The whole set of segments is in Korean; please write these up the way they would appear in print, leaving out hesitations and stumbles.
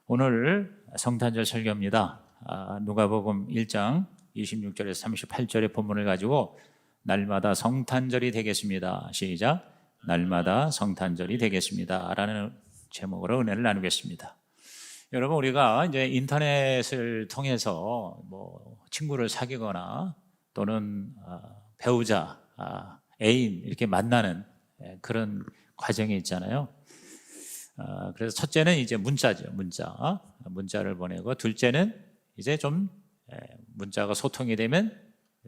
오늘 성탄절 설교입니다. 누가복음 1장 26절에서 38절의 본문을 가지고 날마다 성탄절이 되겠습니다. 시작. 날마다 성탄절이 되겠습니다. 라는 제목으로 은혜를 나누겠습니다. 여러분, 우리가 이제 인터넷을 통해서 친구를 사귀거나 또는 배우자, 애인 이렇게 만나는 그런 과정이 있잖아요. 그래서 첫째는 이제 문자죠. 문자를 보내고, 둘째는 이제 좀 문자가 소통이 되면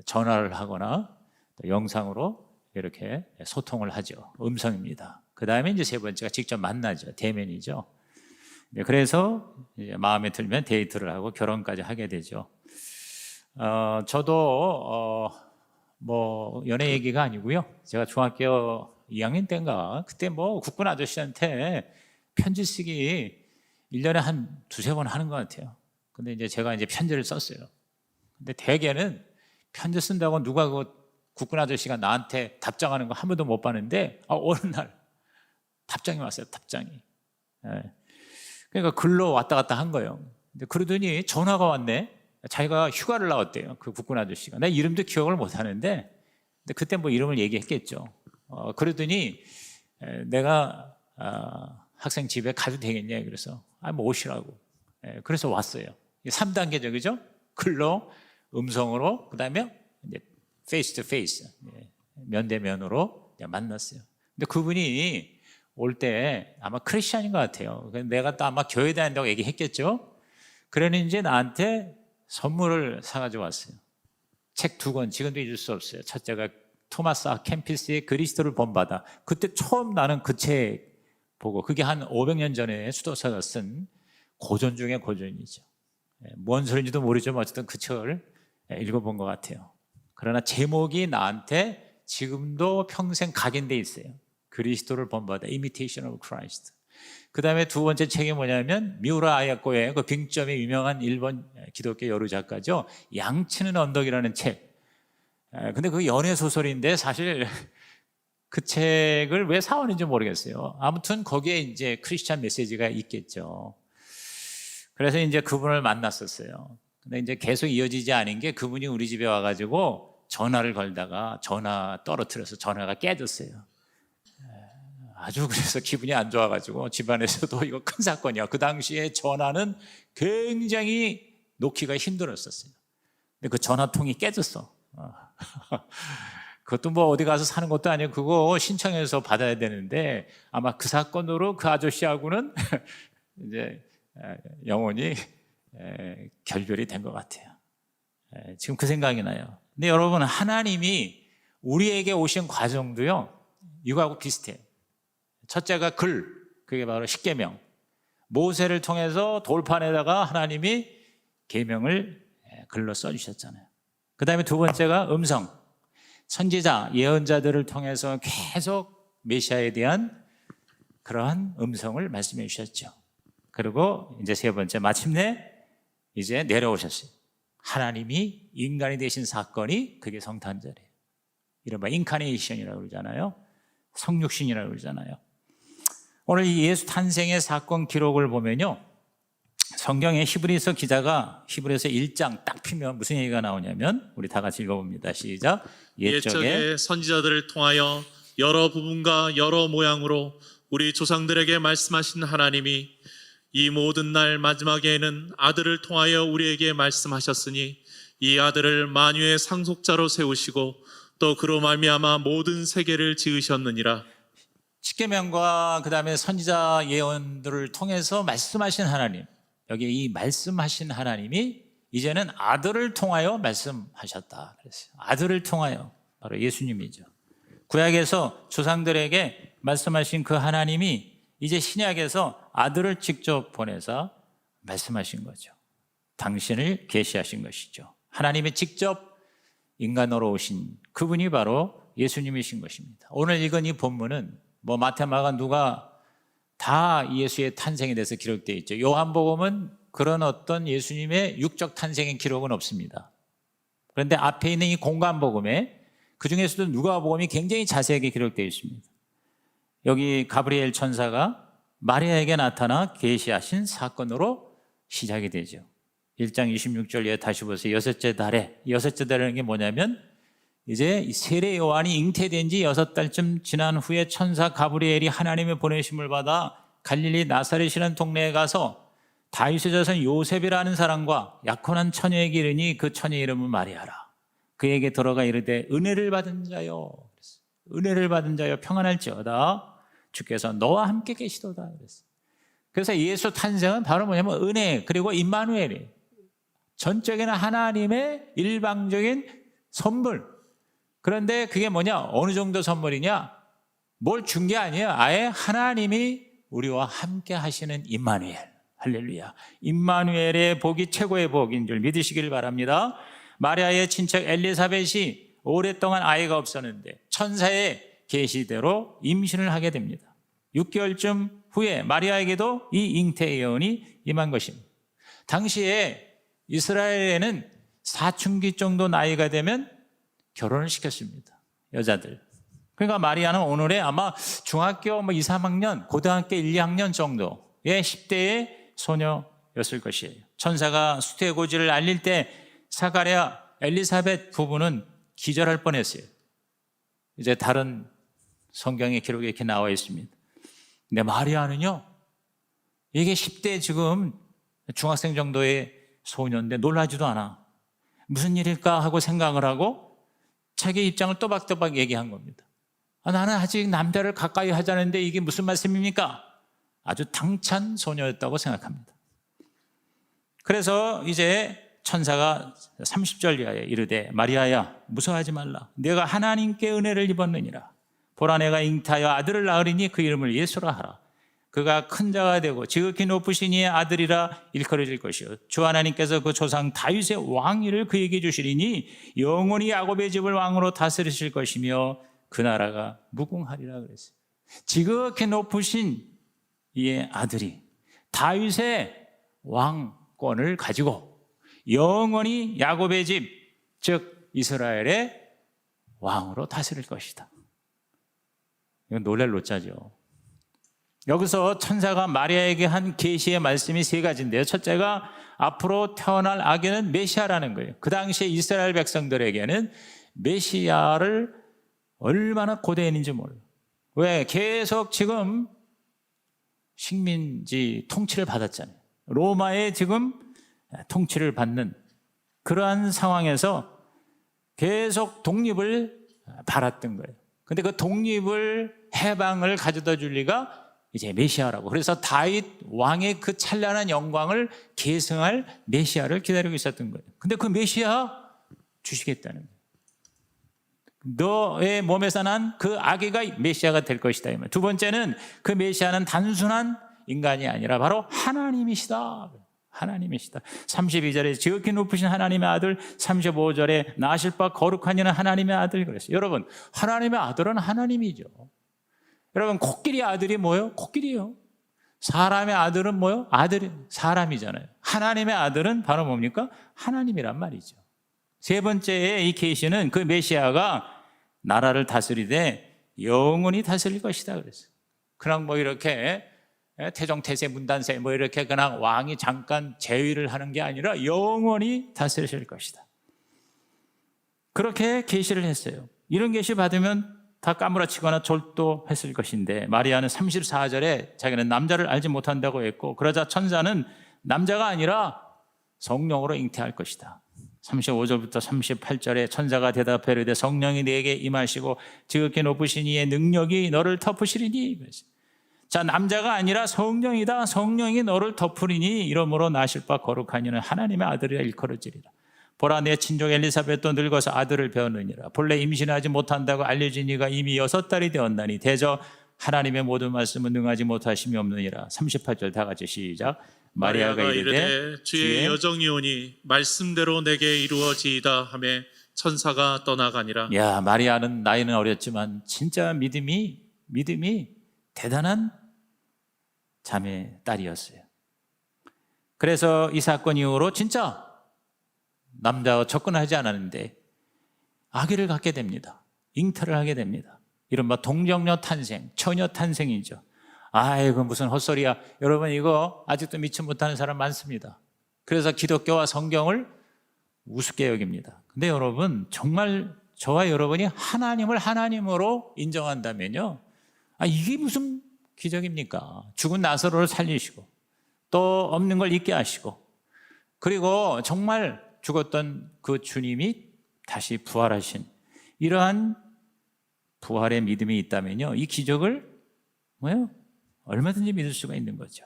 전화를 하거나 또 영상으로 이렇게 소통을 하죠. 음성입니다. 그 다음에 이제 세 번째가 직접 만나죠. 대면이죠. 그래서 이제 마음에 들면 데이트를 하고 결혼까지 하게 되죠. 저도 연애 얘기가 아니고요. 제가 중학교 2학년 때인가 그때 국군 아저씨한테 편지 쓰기 1년에 한 두세 번 하는 것 같아요. 근데 이제 제가 이제 편지를 썼어요. 근데 대개는 편지 쓴다고 누가 국군 아저씨가 나한테 답장하는 거 한 번도 못 봤는데 어느 날 답장이 왔어요. 답장이. 그러니까 글로 왔다 갔다 한 거예요. 근데 그러더니 전화가 왔네. 자기가 휴가를 나왔대요. 그 국군 아저씨가. 내 이름도 기억을 못 하는데 근데 그때 이름을 얘기했겠죠. 그러더니 내가 학생 집에 가도 되겠냐. 그래서 오시라고. 그래서 왔어요. 3단계죠. 그죠? 글로, 음성으로, 그 다음에 페이스 투 페이스, 면대면으로 만났어요. 근데 그분이 올 때 아마 크리스찬인 것 같아요. 내가 또 아마 교회 다닌다고 얘기했겠죠. 그러니 이제 나한테 선물을 사가지고 왔어요. 책 2권, 지금도 잊을 수 없어요. 첫째가 토마스 아 캠피스의 그리스도를 본받아. 그때 처음 나는 그 책 보고, 그게 한 500년 전에 수도사가 쓴 고전 중에 고전이죠. 뭔 소리인지도 모르지만 어쨌든 그 책을 읽어본 것 같아요. 그러나 제목이 나한테 지금도 평생 각인돼 있어요. 그리스도를 본받아, Imitation of Christ. 그 다음에 두 번째 책이 뭐냐면 미우라 아야코의 그 빙점이 유명한 일본 기독교 여류 작가죠. 양치는 언덕이라는 책. 근데 그 연애 소설인데 사실 그 책을 왜 사왔는지 모르겠어요. 아무튼 거기에 이제 크리스찬 메시지가 있겠죠. 그래서 이제 그분을 만났었어요. 근데 이제 계속 이어지지 않은 게, 그분이 우리 집에 와가지고 전화를 걸다가 전화 떨어뜨려서 전화가 깨졌어요. 아주 그래서 기분이 안 좋아가지고 집안에서도 이거 큰 사건이야. 그 당시에 전화는 굉장히 놓기가 힘들었었어요. 근데 그 전화통이 깨졌어. 그것도 어디 가서 사는 것도 아니고 그거 신청해서 받아야 되는데 아마 그 사건으로 그 아저씨하고는 이제 영원히 결별이 된 것 같아요. 지금 그 생각이 나요. 근데 여러분, 하나님이 우리에게 오신 과정도요, 이거하고 비슷해요. 첫째가 그게 바로 십계명. 모세를 통해서 돌판에다가 하나님이 계명을 글로 써주셨잖아요. 그 다음에 두 번째가 음성. 선지자, 예언자들을 통해서 계속 메시아에 대한 그러한 음성을 말씀해 주셨죠. 그리고 이제 세 번째, 마침내 이제 내려오셨어요. 하나님이 인간이 되신 사건이 그게 성탄절이에요. 이른바 인카네이션이라고 그러잖아요. 성육신이라고 그러잖아요. 오늘 이 예수 탄생의 사건 기록을 보면요, 성경의 히브리서 기자가 히브리서 1장 딱 피면 무슨 얘기가 나오냐면, 우리 다 같이 읽어봅니다. 시작. 옛적에 선지자들을 통하여 여러 부분과 여러 모양으로 우리 조상들에게 말씀하신 하나님이 이 모든 날 마지막에는 아들을 통하여 우리에게 말씀하셨으니 이 아들을 만유의 상속자로 세우시고 또 그로 말미암아 모든 세계를 지으셨느니라. 십계명과 그 다음에 선지자 예언들을 통해서 말씀하신 하나님, 여기 이 말씀하신 하나님이 이제는 아들을 통하여 말씀하셨다 그랬어요. 아들을 통하여, 바로 예수님이죠. 구약에서 조상들에게 말씀하신 그 하나님이 이제 신약에서 아들을 직접 보내서 말씀하신 거죠. 당신을 계시하신 것이죠. 하나님이 직접 인간으로 오신 그분이 바로 예수님이신 것입니다. 오늘 읽은 이 본문은 마태, 마가, 누가 다 예수의 탄생에 대해서 기록되어 있죠. 요한복음은 그런 어떤 예수님의 육적 탄생의 기록은 없습니다. 그런데 앞에 있는 이 공관복음에 그중에서도 누가복음이 굉장히 자세하게 기록되어 있습니다. 여기 가브리엘 천사가 마리아에게 나타나 계시하신 사건으로 시작이 되죠. 1장 26절에 다시 보세요. 여섯째 달이라는 게 뭐냐면 이제 세례 요한이 잉태된 지 6달쯤 지난 후에 천사 가브리엘이 하나님의 보내심을 받아 갈릴리 나사렛이라는 동네에 가서 다윗의 자손 요셉이라는 사람과 약혼한 처녀에게 이르니 그 처녀 이름은 마리아라. 그에게 들어가 이르되 은혜를 받은 자여, 은혜를 받은 자여 평안할지어다. 주께서 너와 함께 계시도다. 그래서 예수 탄생은 바로 뭐냐면 은혜 그리고 임마누엘이에요. 전적인 하나님의 일방적인 선물. 그런데 그게 뭐냐? 어느 정도 선물이냐? 뭘 준 게 아니에요. 아예 하나님이 우리와 함께 하시는 임마누엘. 할렐루야. 임마누엘의 복이 최고의 복인 줄 믿으시길 바랍니다. 마리아의 친척 엘리사벳이 오랫동안 아이가 없었는데 천사의 계시대로 임신을 하게 됩니다. 6개월쯤 후에 마리아에게도 이 잉태 예언이 임한 것입니다. 당시에 이스라엘에는 사춘기 정도 나이가 되면 결혼을 시켰습니다. 여자들. 그러니까 마리아는 오늘의 아마 중학교 2, 3학년, 고등학교 1, 2학년 정도의 10대의 소녀였을 것이에요. 천사가 수태고지를 알릴 때 사가랴, 엘리사벳 부부는 기절할 뻔했어요. 이제 다른 성경의 기록에 이렇게 나와 있습니다. 근데 마리아는요, 이게 10대 지금 중학생 정도의 소녀인데 놀라지도 않아. 무슨 일일까 하고 생각을 하고 자기 입장을 또박또박 얘기한 겁니다. 나는 아직 남자를 가까이 하자는데 이게 무슨 말씀입니까? 아주 당찬 소녀였다고 생각합니다. 그래서 이제 천사가 30절 이하에 이르되 마리아야 무서워하지 말라. 내가 하나님께 은혜를 입었느니라. 보라 내가 잉타하여 아들을 낳으리니 그 이름을 예수라 하라. 그가 큰 자가 되고 지극히 높으신 이의 아들이라 일컬어질 것이요 주 하나님께서 그 조상 다윗의 왕위를 그에게 주시리니 영원히 야곱의 집을 왕으로 다스리실 것이며 그 나라가 무궁하리라 그랬어요. 지극히 높으신 이의 아들이 다윗의 왕권을 가지고 영원히 야곱의 집, 즉 이스라엘의 왕으로 다스릴 것이다. 이건 놀랄 노자죠. 여기서 천사가 마리아에게 한 계시의 말씀이 3가지인데요. 첫째가 앞으로 태어날 아기는 메시아라는 거예요. 그 당시에 이스라엘 백성들에게는 메시아를 얼마나 고대했는지 몰라요. 왜? 계속 지금 식민지 통치를 받았잖아요. 로마의 지금 통치를 받는 그러한 상황에서 계속 독립을 바랐던 거예요. 근데 그 독립을 해방을 가져다 줄 리가 이제 메시아라고. 그래서 다윗 왕의 그 찬란한 영광을 계승할 메시아를 기다리고 있었던 거예요. 근데 그 메시아 주시겠다는 거예요. 너의 몸에서 난 그 아기가 메시아가 될 것이다. 두 번째는 그 메시아는 단순한 인간이 아니라 바로 하나님이시다. 하나님이시다. 32절에 지극히 높으신 하나님의 아들, 35절에 나실 바 거룩한 이는 하나님의 아들 그랬어요. 여러분, 하나님의 아들은 하나님이죠. 여러분, 코끼리 아들이 뭐예요? 코끼리요. 사람의 아들은 뭐예요? 아들이 사람이잖아요. 하나님의 아들은 바로 뭡니까? 하나님이란 말이죠. 세 번째의 이 계시는 그 메시아가 나라를 다스리되 영원히 다스릴 것이다 그랬어요. 그냥 뭐 이렇게 태종태세 문단세 뭐 이렇게 그냥 왕이 잠깐 재위를 하는 게 아니라 영원히 다스리실 것이다. 그렇게 계시를 했어요. 이런 계시 받으면 다 까무라치거나 졸도했을 것인데 마리아는 34절에 자기는 남자를 알지 못한다고 했고 그러자 천사는 남자가 아니라 성령으로 잉태할 것이다. 35절부터 38절에 천사가 대답해 이르되 성령이 네게 임하시고 지극히 높으신 이의 능력이 너를 덮으시리니. 자, 남자가 아니라 성령이다. 성령이 너를 덮으리니 이러므로 나실 바 거룩한 이는 하나님의 아들이라 일컬어지리라. 보라 내 친족 엘리사벳도 늙어서 아들을 배웠느니라. 본래 임신하지 못한다고 알려진 이가 이미 6달이 되었나니 대저 하나님의 모든 말씀은 능하지 못하심이 없느니라. 38절 다 같이 시작. 마리아가 이르되 주의 여정이 오니 말씀대로 내게 이루어지이다 하며 천사가 떠나가니라. 야, 마리아는 나이는 어렸지만 진짜 믿음이 대단한 자매 딸이었어요. 그래서 이 사건 이후로 진짜 남자와 접근하지 않았는데 아기를 갖게 됩니다. 잉태를 하게 됩니다. 이른바 동정녀 탄생, 처녀 탄생이죠. 아이고 무슨 헛소리야. 여러분 이거 아직도 믿지 못하는 사람 많습니다. 그래서 기독교와 성경을 우습게 여깁니다. 근데 여러분 정말 저와 여러분이 하나님을 하나님으로 인정한다면요, 이게 무슨 기적입니까? 죽은 나사로를 살리시고 또 없는 걸 있게 하시고, 그리고 정말 죽었던 그 주님이 다시 부활하신 이러한 부활의 믿음이 있다면요, 이 기적을 얼마든지 믿을 수가 있는 거죠.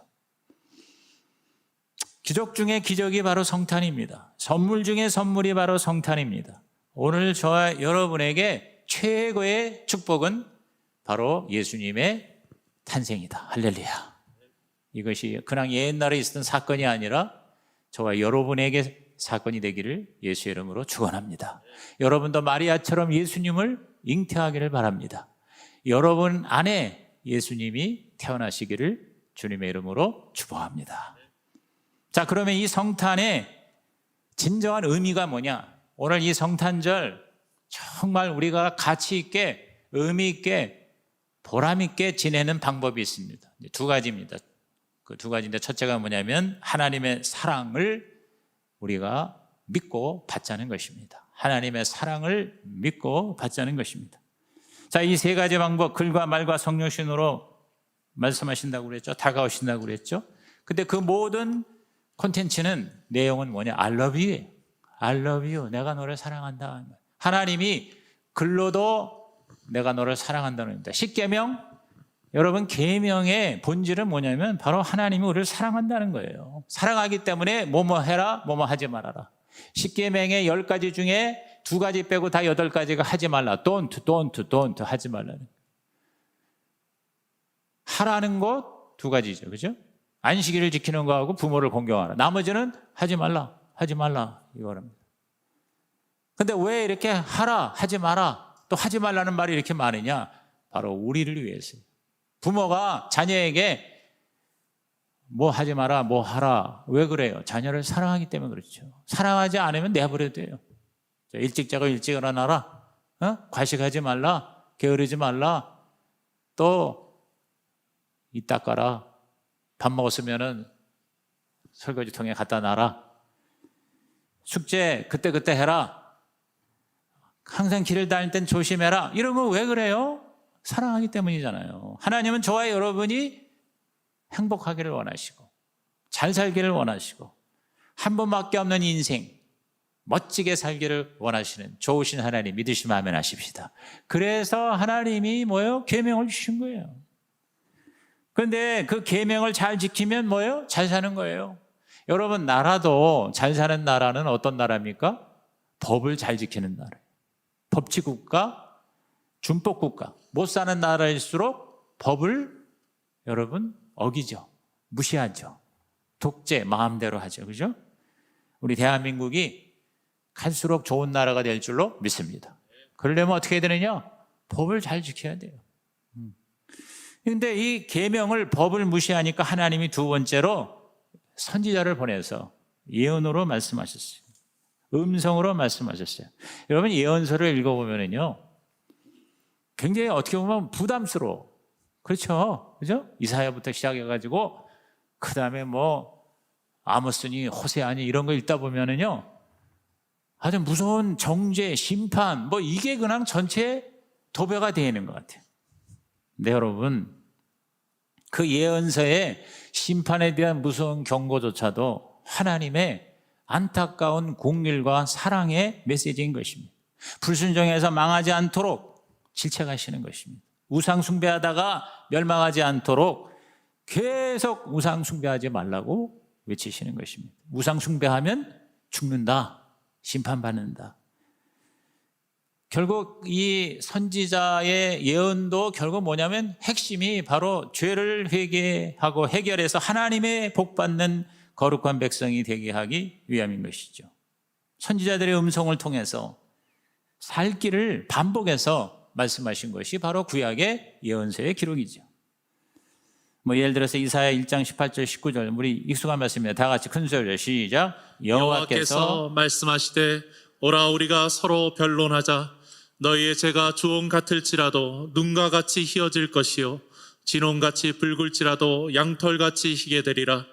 기적 중에 기적이 바로 성탄입니다. 선물 중에 선물이 바로 성탄입니다. 오늘 저와 여러분에게 최고의 축복은 바로 예수님의 탄생이다. 할렐루야. 이것이 그냥 옛날에 있었던 사건이 아니라 저와 여러분에게 사건이 되기를 예수의 이름으로 축원합니다. 여러분도 마리아처럼 예수님을 잉태하기를 바랍니다. 여러분 안에 예수님이 태어나시기를 주님의 이름으로 축복합니다. 자, 그러면 이 성탄의 진정한 의미가 뭐냐? 오늘 이 성탄절 정말 우리가 가치 있게, 의미 있게, 보람 있게 지내는 방법이 있습니다. 두 가지입니다. 그 두 가지인데, 첫째가 뭐냐면 하나님의 사랑을 우리가 믿고 받자는 것입니다. 하나님의 사랑을 믿고 받자는 것입니다. 자, 이 세 가지 방법, 글과 말과 성령신으로 말씀하신다고 그랬죠. 다가오신다고 그랬죠. 근데 그 모든 콘텐츠는, 내용은 뭐냐? I love you. I love you. 내가 너를 사랑한다. 하나님이 글로도 내가 너를 사랑한다는 겁니다. 십계명, 여러분 계명의 본질은 뭐냐면 바로 하나님이 우리를 사랑한다는 거예요. 사랑하기 때문에 뭐뭐 해라, 뭐뭐 하지 말아라. 십계명의 10가지 중에 2가지 빼고 다 8가지가 하지 말라. don't 하지 말라는. 하라는 것 2가지죠. 그죠? 안식일을 지키는 거하고 부모를 공경하라. 나머지는 하지 말라, 하지 말라 이거랍니다. 근데 왜 이렇게 하라, 하지 마라, 또 하지 말라는 말이 이렇게 많으냐? 바로 우리를 위해서요. 부모가 자녀에게 뭐 하지 마라, 뭐 하라. 왜 그래요? 자녀를 사랑하기 때문에 그렇죠. 사랑하지 않으면 내버려도 돼요. 일찍 자고 일찍 일어나라. 과식하지 말라. 게으르지 말라. 또 이 닦아라. 밥 먹었으면은 설거지통에 갖다 놔라. 숙제 그때그때 해라. 항상 길을 다닐 땐 조심해라. 이런 거 왜 그래요? 사랑하기 때문이잖아요. 하나님은 저와 여러분이 행복하기를 원하시고 잘 살기를 원하시고 한 번밖에 없는 인생 멋지게 살기를 원하시는 좋으신 하나님 믿으시면 아멘 하십시다. 그래서 하나님이 뭐예요? 계명을 주신 거예요. 그런데 그 계명을 잘 지키면 뭐예요? 잘 사는 거예요. 여러분, 나라도 잘 사는 나라는 어떤 나라입니까? 법을 잘 지키는 나라예요. 법치국가, 준법국가. 못 사는 나라일수록 법을 여러분 어기죠. 무시하죠. 독재 마음대로 하죠. 그죠? 우리 대한민국이 갈수록 좋은 나라가 될 줄로 믿습니다. 그러려면 어떻게 해야 되느냐? 법을 잘 지켜야 돼요. 그런데 이 계명을, 법을 무시하니까 하나님이 두 번째로 선지자를 보내서 예언으로 말씀하셨어요. 음성으로 말씀하셨어요. 여러분, 예언서를 읽어보면요, 굉장히 어떻게 보면 부담스러워. 그렇죠? 그죠? 이사야부터 시작해가지고, 그 다음에 뭐, 아모스니, 호세아니 이런 거 읽다 보면은요, 아주 무서운 정죄, 심판, 뭐 이게 그냥 전체 도배가 되어 있는 것 같아요. 근데 여러분, 그 예언서의 심판에 대한 무서운 경고조차도 하나님의 안타까운 공일과 사랑의 메시지인 것입니다. 불순종해서 망하지 않도록 질책하시는 것입니다. 우상 숭배하다가 멸망하지 않도록 계속 우상 숭배하지 말라고 외치시는 것입니다. 우상 숭배하면 죽는다, 심판받는다. 결국 이 선지자의 예언도 결국 뭐냐면 핵심이 바로 죄를 회개하고 해결해서 하나님의 복받는 거룩한 백성이 되게 하기 위함인 것이죠. 선지자들의 음성을 통해서 살 길을 반복해서 말씀하신 것이 바로 구약의 예언서의 기록이죠. 뭐 예를 들어서 이사야 1장 18절 19절 우리 익숙한 말씀입니다. 다 같이 큰 소리로 시작. 여호와께서 말씀하시되 오라 우리가 서로 변론하자. 너희의 죄가 주홍 같을지라도 눈과 같이 희어질 것이요 진홍같이 붉을지라도 양털같이 희게 되리라.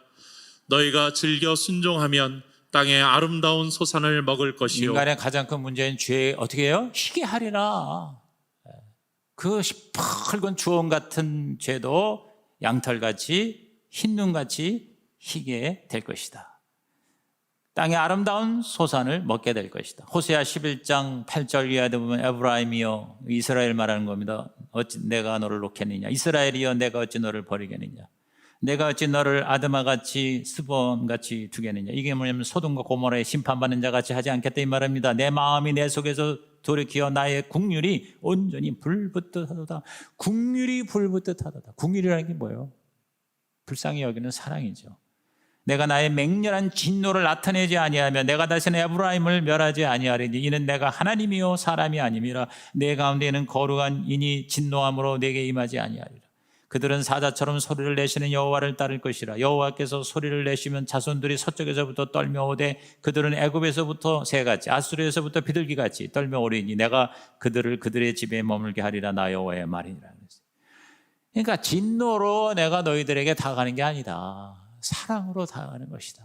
너희가 즐겨 순종하면 땅의 아름다운 소산을 먹을 것이요 인간의 가장 큰 문제는 죄 어떻게 해요? 희게 하리라. 그 붉은 주홍 같은 죄도 양털같이 흰 눈같이 희게 될 것이다. 땅의 아름다운 소산을 먹게 될 것이다. 호세아 11장 8절 이하에 보면 에브라임이여, 이스라엘 말하는 겁니다. 어찌 내가 너를 놓겠느냐. 이스라엘이여, 내가 어찌 너를 버리겠느냐. 내가 어찌 너를 아드마같이 스본같이 두겠느냐. 이게 뭐냐면 소돔과 고모라의 심판받는 자같이 하지 않겠다 이 말입니다. 내 마음이 내 속에서 돌이켜 나의 국률이 온전히 불붙듯하도다. 국률이 불붙듯하도다. 국률이라는 게 뭐예요? 불쌍히 여기는 사랑이죠. 내가 나의 맹렬한 진노를 나타내지 아니하며 내가 다시는 에브라임을 멸하지 아니하리니 이는 내가 하나님이요 사람이 아님이라. 내 가운데에는 거룩한 인이 진노함으로 내게 임하지 아니하리라. 그들은 사자처럼 소리를 내시는 여호와를 따를 것이라. 여호와께서 소리를 내시면 자손들이 서쪽에서부터 떨며오되 그들은 애굽에서부터 새같이 아수르에서부터 비둘기같이 떨며오리니 내가 그들을 그들의 집에 머물게 하리라. 나 여호와의 말이니라. 그러니까 진노로 내가 너희들에게 다가가는 게 아니다. 사랑으로 다가가는 것이다.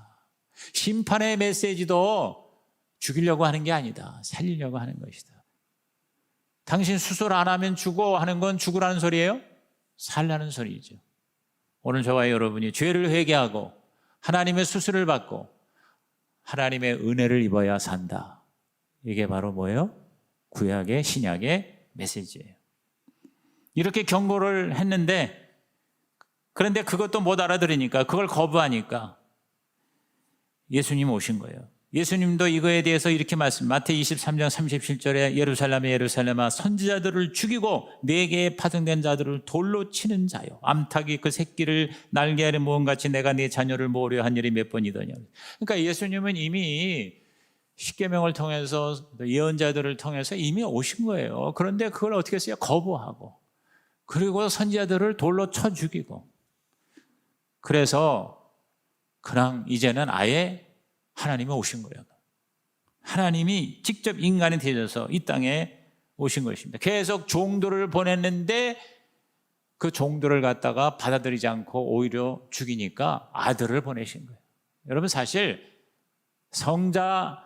심판의 메시지도 죽이려고 하는 게 아니다. 살리려고 하는 것이다. 당신 수술 안 하면 죽어 하는 건 죽으라는 소리예요? 살라는 소리죠. 오늘 저와 여러분이 죄를 회개하고 하나님의 수술을 받고 하나님의 은혜를 입어야 산다. 이게 바로 뭐예요? 구약의 신약의 메시지예요. 이렇게 경고를 했는데 그런데 그것도 못 알아들으니까 그걸 거부하니까 예수님 오신 거예요. 예수님도 이거에 대해서 이렇게 말씀, 마태이 23장 37절에 예루살렘에 예루살렘아 선지자들을 죽이고 네 개의 파송된 자들을 돌로 치는 자요. 암탉이 그 새끼를 날개 아래 모은 같이 내가 네 자녀를 모으려 한 일이 몇 번이더냐. 그러니까 예수님은 이미 십계명을 통해서 예언자들을 통해서 이미 오신 거예요. 그런데 그걸 어떻게 했어요? 거부하고 그리고 선지자들을 돌로 쳐 죽이고 그래서 그냥 이제는 아예 하나님이 오신 거예요. 하나님이 직접 인간이 되셔서 이 땅에 오신 것입니다. 계속 종들을 보냈는데 그 종들을 갖다가 받아들이지 않고 오히려 죽이니까 아들을 보내신 거예요. 여러분 사실 성자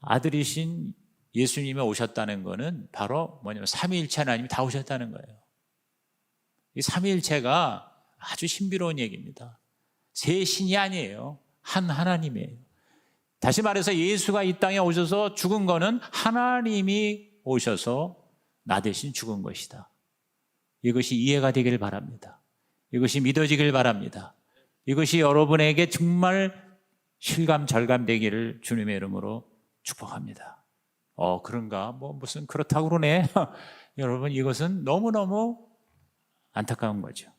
아들이신 예수님이 오셨다는 것은 바로 뭐냐면 삼위일체 하나님이 다 오셨다는 거예요. 이 삼위일체가 아주 신비로운 얘기입니다. 세 신이 아니에요. 한 하나님이에요. 다시 말해서 예수가 이 땅에 오셔서 죽은 거는 하나님이 오셔서 나 대신 죽은 것이다. 이것이 이해가 되길 바랍니다. 이것이 믿어지길 바랍니다. 이것이 여러분에게 정말 실감 절감되기를 주님의 이름으로 축복합니다. 그런가? 무슨 그렇다고 그러네. 여러분 이것은 너무너무 안타까운 거죠.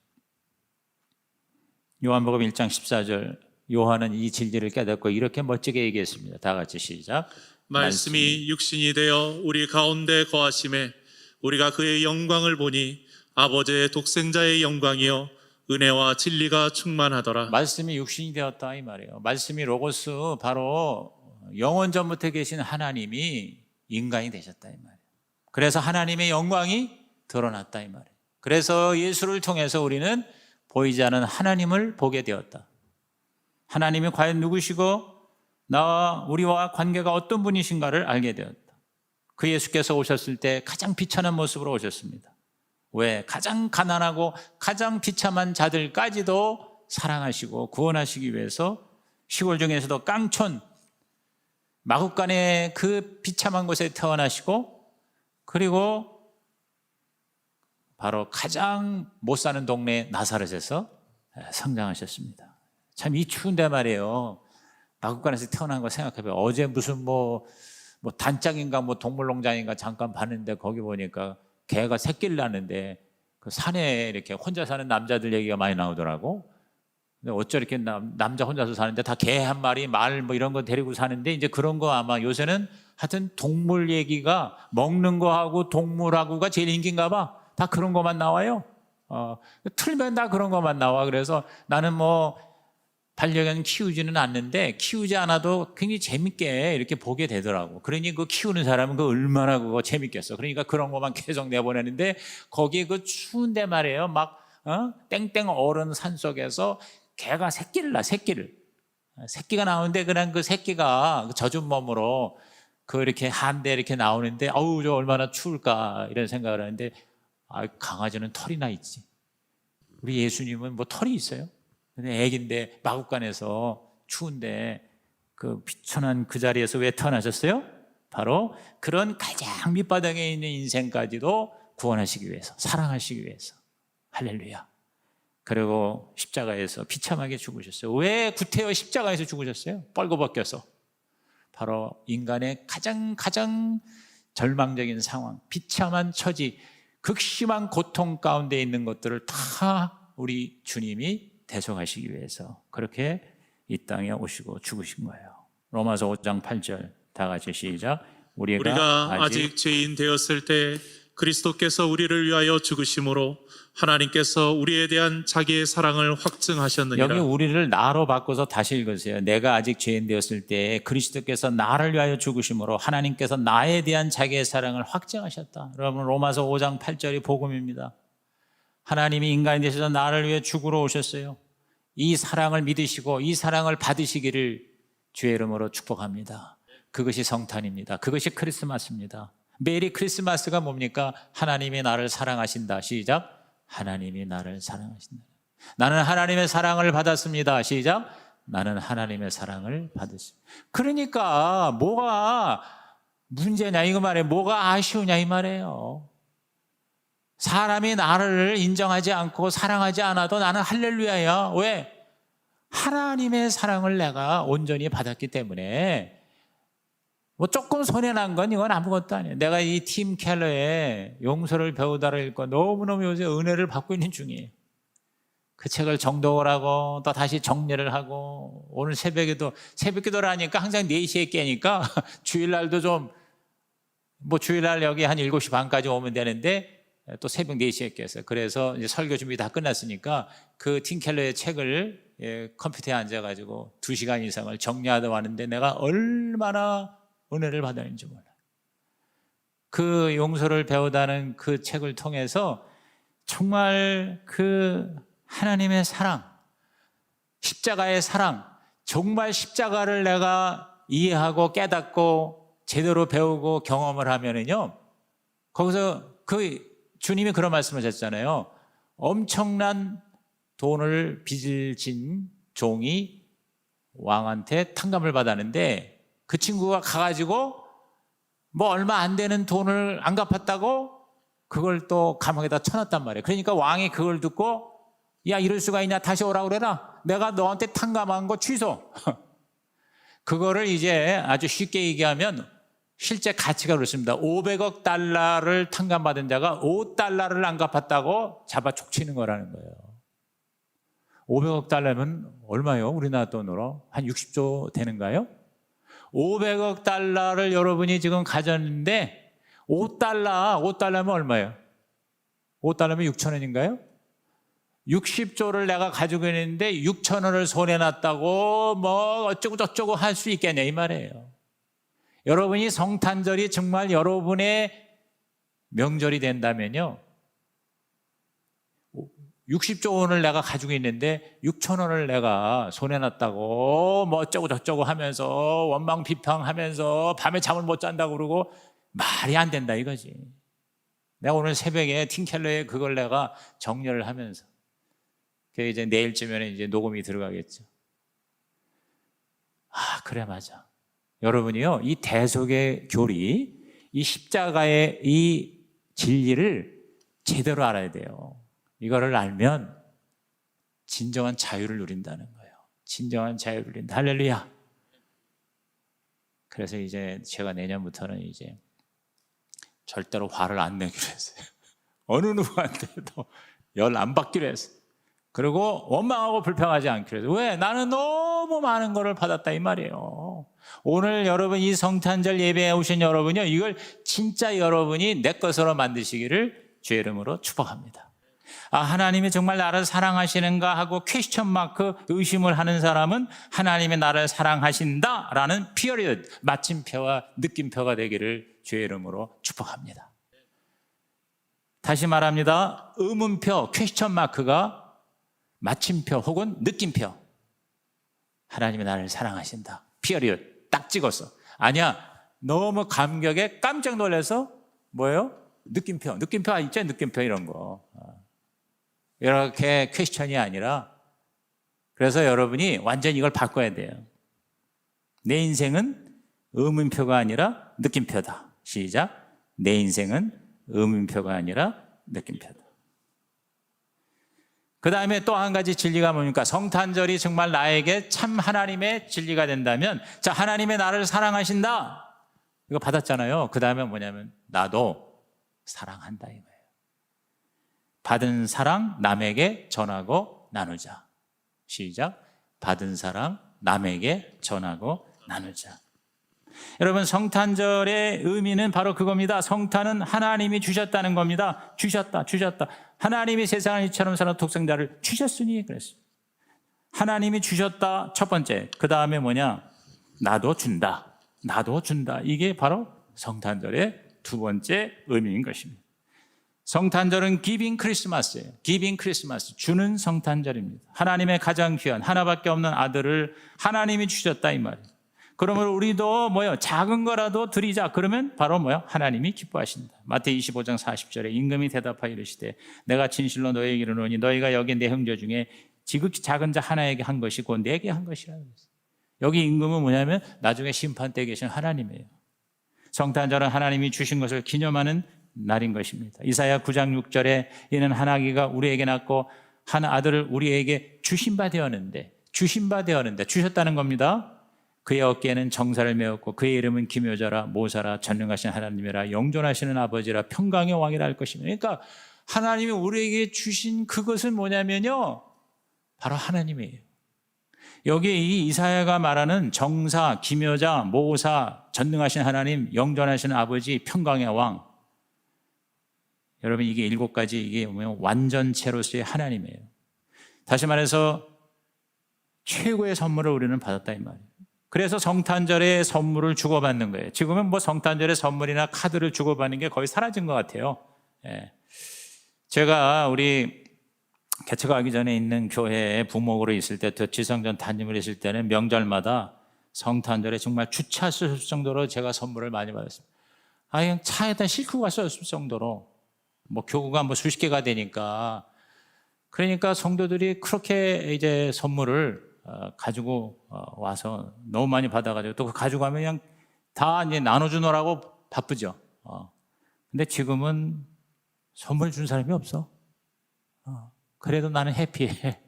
요한복음 1장 14절 요한은 이 진리를 깨닫고 이렇게 멋지게 얘기했습니다. 다 같이 시작. 말씀이 육신이 되어 우리 가운데 거하심에 우리가 그의 영광을 보니 아버지의 독생자의 영광이요 은혜와 진리가 충만하더라. 말씀이 육신이 되었다 이 말이에요. 말씀이 로고스 바로 영원 전부터 계신 하나님이 인간이 되셨다 이 말이에요. 그래서 하나님의 영광이 드러났다 이 말이에요. 그래서 예수를 통해서 우리는 보이지 않는 하나님을 보게 되었다. 하나님이 과연 누구시고 나와 우리와 관계가 어떤 분이신가를 알게 되었다. 그 예수께서 오셨을 때 가장 비천한 모습으로 오셨습니다. 왜? 가장 가난하고 가장 비참한 자들까지도 사랑하시고 구원하시기 위해서 시골 중에서도 깡촌 마국간의 그 비참한 곳에 태어나시고 그리고 바로 가장 못 사는 동네 나사렛에서 성장하셨습니다. 참 이 추운데 말이에요. 마국간에서 태어난 거 생각해봐요. 어제 무슨 단짝인가 동물농장인가 잠깐 봤는데 거기 보니까 개가 새끼를 낳는데 그 산에 이렇게 혼자 사는 남자들 얘기가 많이 나오더라고. 근데 어쩌 이렇게 남자 혼자서 사는데 다 개 한 마리, 말 이런 거 데리고 사는데 이제 그런 거 아마 요새는 하여튼 동물 얘기가 먹는 거하고 동물하고가 제일 인기인가 봐. 다 그런 것만 나와요. 틀면 다 그런 것만 나와. 그래서 나는 반려견 키우지는 않는데 키우지 않아도 굉장히 재밌게 이렇게 보게 되더라고. 그러니 그 키우는 사람은 그 얼마나 그거 재밌겠어. 그러니까 그런 것만 계속 내보내는데 거기에 그 추운데 말이에요. 막 땡땡 얼은 산속에서 개가 새끼가 나오는데 그냥 그 새끼가 젖은 몸으로 이렇게 한데 이렇게 나오는데 어우 저 얼마나 추울까 이런 생각을 하는데 강아지는 털이 나 있지. 우리 예수님은 뭐 털이 있어요? 근데 애기인데 마구간에서 추운데 그 비천한 그 자리에서 왜 태어나셨어요? 바로 그런 가장 밑바닥에 있는 인생까지도 구원하시기 위해서, 사랑하시기 위해서. 할렐루야. 그리고 십자가에서 비참하게 죽으셨어요. 왜 구태여 십자가에서 죽으셨어요? 뻘거벗겨서. 바로 인간의 가장 절망적인 상황, 비참한 처지, 극심한 고통 가운데 있는 것들을 다 우리 주님이 대속하시기 위해서 그렇게 이 땅에 오시고 죽으신 거예요. 로마서 5장 8절 다 같이 시작. 우리가 아직 죄인 되었을 때 그리스도께서 우리를 위하여 죽으심으로 하나님께서 우리에 대한 자기의 사랑을 확증하셨느니라. 여기 우리를 나로 바꿔서 다시 읽으세요. 내가 아직 죄인 되었을 때 그리스도께서 나를 위하여 죽으심으로 하나님께서 나에 대한 자기의 사랑을 확증하셨다. 여러분 로마서 5장 8절이 복음입니다. 하나님이 인간이 되셔서 나를 위해 죽으러 오셨어요. 이 사랑을 믿으시고 이 사랑을 받으시기를 주의 이름으로 축복합니다. 그것이 성탄입니다. 그것이 크리스마스입니다. 메리 크리스마스가 뭡니까? 하나님이 나를 사랑하신다. 시작. 하나님이 나를 사랑하신다. 나는 하나님의 사랑을 받았습니다. 시작. 나는 하나님의 사랑을 받았습니다. 그러니까 뭐가 문제냐 이거 말이에요. 뭐가 아쉬우냐 이 말이에요. 사람이 나를 인정하지 않고 사랑하지 않아도 나는 할렐루야야. 왜? 하나님의 사랑을 내가 온전히 받았기 때문에 뭐 조금 손해난 건 이건 아무것도 아니에요. 내가 이 팀 켈러의 용서를 배우다를 읽고 너무너무 요새 은혜를 받고 있는 중이에요. 그 책을 정독을 하고 또 다시 정리를 하고 오늘 새벽에도 새벽 기도를 하니까 항상 4시에 깨니까 주일날도 좀 뭐 주일날 여기 한 7시 반까지 오면 되는데 또 새벽 4시에 깼어요. 그래서 이제 설교 준비 다 끝났으니까 그 팀 켈러의 책을 컴퓨터에 앉아가지고 2시간 이상을 정리하다 왔는데 내가 얼마나 은혜를 받았는지 몰라요. 그 용서를 배우다는 그 책을 통해서 정말 그 하나님의 사랑, 십자가의 사랑, 정말 십자가를 내가 이해하고 깨닫고 제대로 배우고 경험을 하면은요, 거기서 그 주님이 그런 말씀을 하셨잖아요. 엄청난 돈을 빚을 진 종이 왕한테 탕감을 받았는데 그 친구가 가가지고 뭐 얼마 안 되는 돈을 안 갚았다고 그걸 또 감옥에다 쳐놨단 말이에요. 그러니까 왕이 그걸 듣고 야 이럴 수가 있냐 다시 오라고 그래라. 내가 너한테 탕감한 거 취소. 그거를 이제 아주 쉽게 얘기하면 실제 가치가 그렇습니다. 500억 달러를 탕감받은 자가 5달러를 안 갚았다고 잡아 족치는 거라는 거예요. 500억 달러면 얼마예요? 우리나라 돈으로 한 60조 되는가요? 500억 달러를 여러분이 지금 가졌는데 5달러면 얼마예요? 5달러면 6천 원인가요? 60조를 내가 가지고 있는데 6천 원을 손해놨다고 뭐 어쩌고 저쩌고 할 수 있겠냐 이 말이에요. 여러분이 성탄절이 정말 여러분의 명절이 된다면요 60조 원을 내가 가지고 있는데 6천 원을 내가 손해놨다고 뭐 어쩌고 저쩌고 하면서 원망 비판하면서 밤에 잠을 못 잔다고 그러고 말이 안 된다 이거지. 내가 오늘 새벽에 팀켈러에 그걸 내가 정리를 하면서 그게 이제 내일쯤에는 이제 녹음이 들어가겠죠. 그래 맞아. 여러분이요 이 대속의 교리, 이 십자가의 이 진리를 제대로 알아야 돼요. 이거를 알면 진정한 자유를 누린다는 거예요. 진정한 자유를 누린다. 할렐루야. 그래서 이제 제가 내년부터는 이제 절대로 화를 안 내기로 했어요. 어느 누구한테도 열 안 받기로 했어요. 그리고 원망하고 불평하지 않기로 했어요. 왜? 나는 너무 많은 거를 받았다 이 말이에요. 오늘 여러분 이 성탄절 예배에 오신 여러분이요 이걸 진짜 여러분이 내 것으로 만드시기를 주의 이름으로 축복합니다. 하나님이 정말 나를 사랑하시는가 하고 퀘스천 마크 의심을 하는 사람은 하나님이 나를 사랑하신다라는 피어리드 마침표와 느낌표가 되기를 주의 이름으로 축복합니다. 다시 말합니다. 의문표, 퀘스천 마크가 마침표 혹은 느낌표. 하나님이 나를 사랑하신다. 피어리엇 딱 찍었어. 아니야. 너무 감격에 깜짝 놀라서 뭐예요? 느낌표. 느낌표 있죠? 느낌표 이런 거. 이렇게 퀘스천이 아니라 그래서 여러분이 완전히 이걸 바꿔야 돼요. 내 인생은 의문표가 아니라 느낌표다. 시작. 내 인생은 의문표가 아니라 느낌표다. 그 다음에 또 한 가지 진리가 뭡니까? 성탄절이 정말 나에게 참 하나님의 진리가 된다면, 자, 하나님의 나를 사랑하신다. 이거 받았잖아요. 그 다음에 뭐냐면, 나도 사랑한다. 이거예요. 받은 사랑 남에게 전하고 나누자. 시작. 받은 사랑 남에게 전하고 나누자. 여러분, 성탄절의 의미는 바로 그겁니다. 성탄은 하나님이 주셨다는 겁니다. 주셨다. 하나님이 세상을 이처럼 사는 독생자를 주셨으니 그랬어요. 하나님이 주셨다. 첫 번째. 그 다음에 뭐냐? 나도 준다. 이게 바로 성탄절의 두 번째 의미인 것입니다. 성탄절은 기빙 크리스마스예요. 기빙 크리스마스. 주는 성탄절입니다. 하나님의 가장 귀한 하나밖에 없는 아들을 하나님이 주셨다 이 말이에요. 그러면 우리도 작은 거라도 드리자. 그러면 바로 하나님이 기뻐하신다. 마태복음 25장 40절에 임금이 대답하여 이르시되 내가 진실로 너희에게 이르노니 너희가 여기 내 형제 중에 지극히 작은 자 하나에게 한 것이 곧 내게 한 것이라. 여기 임금은 뭐냐면 나중에 심판대에 계신 하나님이에요. 성탄절은 하나님이 주신 것을 기념하는 날인 것입니다. 이사야 9장 6절에 이는 하나기가 우리에게 낳고 한 아들을 우리에게 주신 바 되었는데 주셨다는 겁니다. 그의 어깨에는 정사를 메었고 그의 이름은 기묘자라 모사라 전능하신 하나님이라 영존하시는 아버지라 평강의 왕이라 할 것입니다. 그러니까 하나님이 우리에게 주신 그것은 뭐냐면요, 바로 하나님이에요. 여기에 이 이사야가 말하는 정사, 기묘자, 모사, 전능하신 하나님, 영존하시는 아버지, 평강의 왕, 여러분 이게 7가지 이게 완전체로서의 하나님이에요. 다시 말해서 최고의 선물을 우리는 받았다 이 말이에요. 그래서 성탄절에 선물을 주고받는 거예요. 지금은 성탄절에 선물이나 카드를 주고받는 게 거의 사라진 것 같아요. 예. 제가 우리 개척하기 전에 있는 교회에 부목으로 있을 때, 지성전 담임을 했을 때는 명절마다 성탄절에 정말 주차 쓸 정도로 제가 선물을 많이 받았습니다. 그냥 차에다 싣고 갔을 정도로 교구가 수십 개가 되니까, 그러니까 성도들이 그렇게 이제 선물을 가지고 와서 너무 많이 받아가지고 또 가지고 가면 그냥 다 이제 나눠주느라고 바쁘죠. 근데 지금은 선물 준 사람이 없어. 그래도 나는 해피해.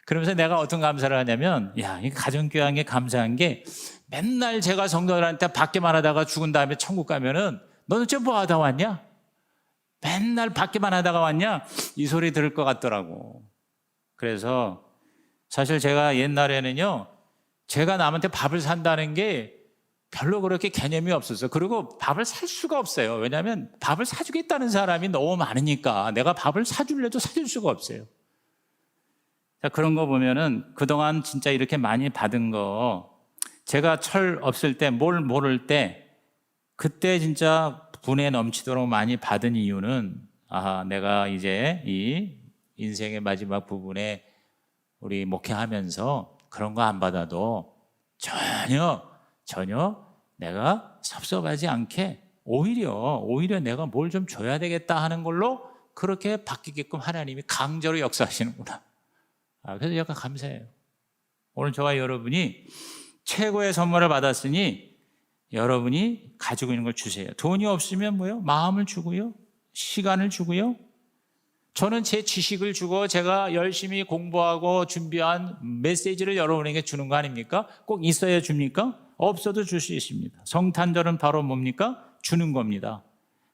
그러면서 내가 어떤 감사를 하냐면, 이 가정교양에 감사한 게 맨날 제가 성도들한테 받기만 하다가 죽은 다음에 천국 가면은 너는 저 뭐 하다 왔냐? 맨날 받기만 하다가 왔냐? 이 소리 들을 것 같더라고. 그래서 사실 제가 옛날에는요, 제가 남한테 밥을 산다는 게 별로 그렇게 개념이 없었어요. 그리고 밥을 살 수가 없어요. 왜냐하면 밥을 사주겠다는 사람이 너무 많으니까 내가 밥을 사주려도 사줄 수가 없어요. 자, 그런 거 보면은 그동안 진짜 이렇게 많이 받은 거, 제가 철 없을 때, 뭘 모를 때, 그때 진짜 분에 넘치도록 많이 받은 이유는, 내가 이제 이 인생의 마지막 부분에 우리 목회하면서 그런 거 안 받아도 전혀 내가 섭섭하지 않게 오히려 내가 뭘 좀 줘야 되겠다 하는 걸로 그렇게 바뀌게끔 하나님이 강제로 역사하시는구나. 그래서 약간 감사해요. 오늘 저와 여러분이 최고의 선물을 받았으니 여러분이 가지고 있는 걸 주세요. 돈이 없으면 마음을 주고요, 시간을 주고요. 저는 제 지식을 주고 제가 열심히 공부하고 준비한 메시지를 여러분에게 주는 거 아닙니까? 꼭 있어야 줍니까? 없어도 줄 수 있습니다. 성탄절은 바로 뭡니까? 주는 겁니다.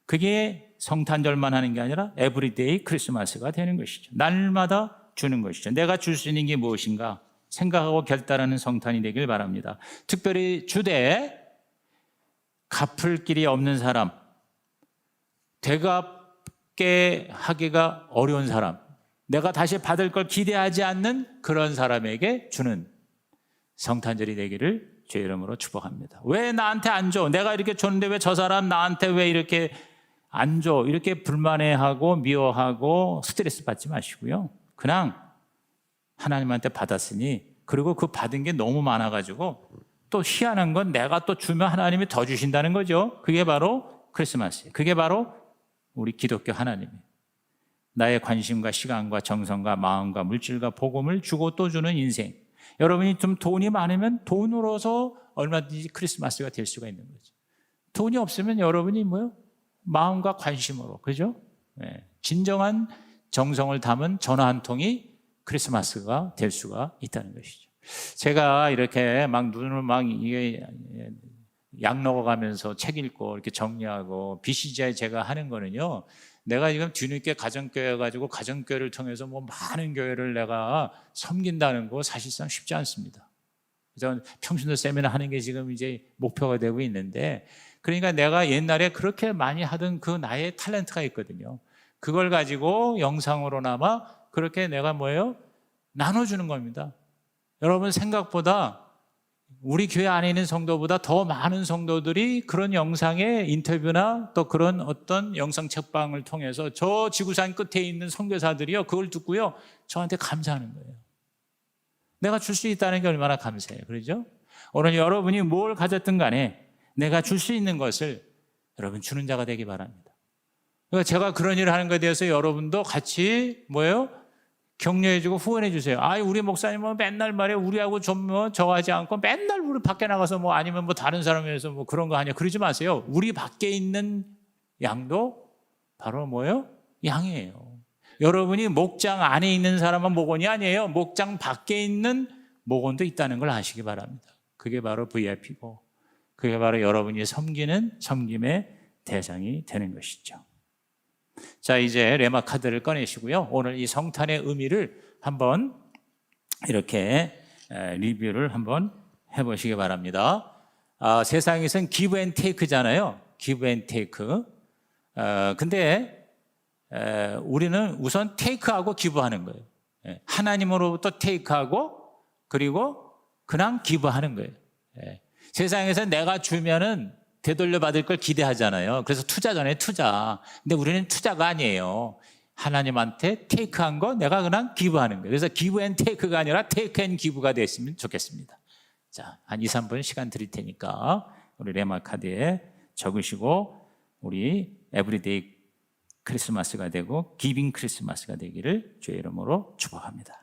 그게 성탄절만 하는 게 아니라 에브리데이 크리스마스가 되는 것이죠. 날마다 주는 것이죠. 내가 줄 수 있는 게 무엇인가 생각하고 결단하는 성탄이 되길 바랍니다. 특별히 주되 갚을 길이 없는 사람, 되갚게 하기가 어려운 사람, 내가 다시 받을 걸 기대하지 않는 그런 사람에게 주는 성탄절이 되기를 주의 이름으로 축복합니다. 왜 나한테 안 줘? 내가 이렇게 줬는데 왜 저 사람 나한테 왜 이렇게 안 줘. 이렇게 불만해하고 미워하고 스트레스 받지 마시고요. 그냥 하나님한테 받았으니, 그리고 그 받은 게 너무 많아가지고 또 희한한 건 내가 또 주면 하나님이 더 주신다는 거죠. 그게 바로 크리스마스예요. 그게 바로 우리 기독교 하나님이에요. 나의 관심과 시간과 정성과 마음과 물질과 복음을 주고 또 주는 인생. 여러분이 좀 돈이 많으면 돈으로서 얼마든지 크리스마스가 될 수가 있는 거죠. 돈이 없으면 여러분이 뭐요? 마음과 관심으로, 그죠? 네. 진정한 정성을 담은 전화 한 통이 크리스마스가 될 수가 있다는 것이죠. 제가 이렇게 막 눈을 막 이게 약 넣어가면서 책 읽고 이렇게 정리하고 BCG에 제가 하는 거는요, 내가 지금 뒤늦게 가정교회 가지고 가정교회를 통해서 뭐 많은 교회를 내가 섬긴다는 거 사실상 쉽지 않습니다. 그래서 평신도 세미나 하는 게 지금 이제 목표가 되고 있는데, 그러니까 내가 옛날에 그렇게 많이 하던 그 나의 탤런트가 있거든요. 그걸 가지고 영상으로나마 그렇게 내가 뭐예요? 나눠주는 겁니다. 여러분, 생각보다 우리 교회 안에 있는 성도보다 더 많은 성도들이 그런 영상의 인터뷰나 또 그런 어떤 영상 책방을 통해서 저 지구산 끝에 있는 선교사들이요, 그걸 듣고요, 저한테 감사하는 거예요. 내가 줄 수 있다는 게 얼마나 감사해요. 그러죠? 오늘 여러분이 뭘 가졌든 간에 내가 줄 수 있는 것을 여러분 주는 자가 되기 바랍니다. 그러니까 제가 그런 일을 하는 것에 대해서 여러분도 같이 뭐예요? 격려해주고 후원해주세요. 우리 목사님은 맨날 말이에요, 우리하고 좀 뭐 저거 하지 않고 맨날 우리 밖에 나가서 뭐 아니면 뭐 다른 사람에서 뭐 그런 거 하냐, 그러지 마세요. 우리 밖에 있는 양도 바로 뭐예요? 양이에요. 여러분이 목장 안에 있는 사람은 목원이 아니에요. 목장 밖에 있는 목원도 있다는 걸 아시기 바랍니다. 그게 바로 VIP고, 그게 바로 여러분이 섬기는 섬김의 대상이 되는 것이죠. 자, 이제 레마 카드를 꺼내시고요, 오늘 이 성탄의 의미를 한번 이렇게 리뷰를 한번 해보시기 바랍니다. 세상에선 기브 앤 테이크잖아요. 기브 앤 테이크. 근데 우리는 우선 테이크하고 기브하는 거예요. 하나님으로부터 테이크하고 그리고 그냥 기브하는 거예요. 세상에서 내가 주면은 되돌려 받을 걸 기대하잖아요. 그래서 투자잖아요, 투자. 근데 우리는 투자가 아니에요. 하나님한테 테이크한 거 내가 그냥 기브하는 거예요. 그래서 기브 앤 테이크가 아니라 테이크 앤 기브가 됐으면 좋겠습니다. 자, 한 2, 3분 시간 드릴 테니까 우리 레마 카드에 적으시고 우리 에브리데이 크리스마스가 되고 기빙 크리스마스가 되기를 주의 이름으로 축복합니다.